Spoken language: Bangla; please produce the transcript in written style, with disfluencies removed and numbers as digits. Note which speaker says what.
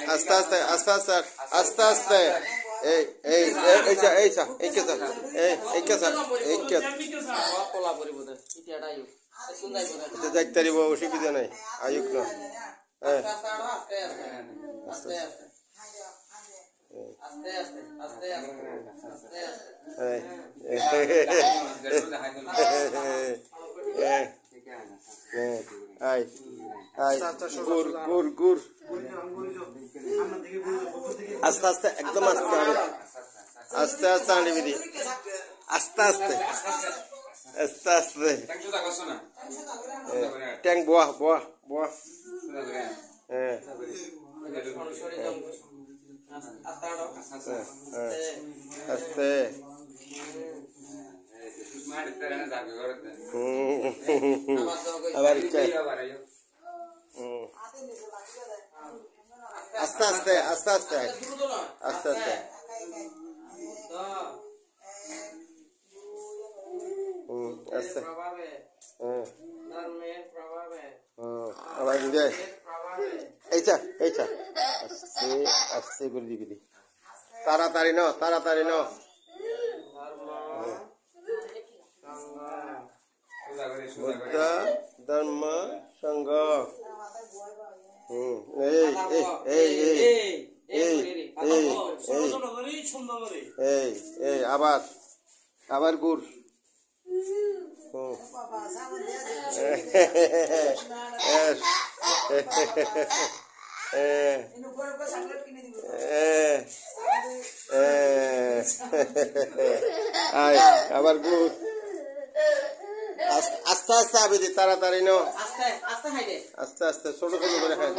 Speaker 1: আস্তে আস্তে আস্তে আস্তে আস্তে আস্তে এই এই এইটা এইটা এইকে স্যার এইকে স্যার এইকে এটা যাইতে পারিব অসুবিধা নাই আয়ুক না গুড় গুড় গুড় আস্তে আস্তে একদম আস্তে আস্তে আস্তে আনি বিধি আস্তে আস্তে আস্তে আস্তে ট্যাং বোয়া বোয়া বোয়া হ্যাঁ আস্তে আবার আস্তে আস্তে আস্তে আস্তে আস্তে আস্তে আস্তে আবার এইটা এইটা আস্তে আস্তে করে দিবি তাড়াতাড়ি ন তাড়াতাড়ি ন বুদ্ধ ধর্ম সংঘ এই এই এই এই এই এই এই আবার আবার গুড় আবার গুড় আস্তে আস্তে আবিদি তাড়াতাড়ি নো আস্তে আস্তে ছোট ছোট করে খাই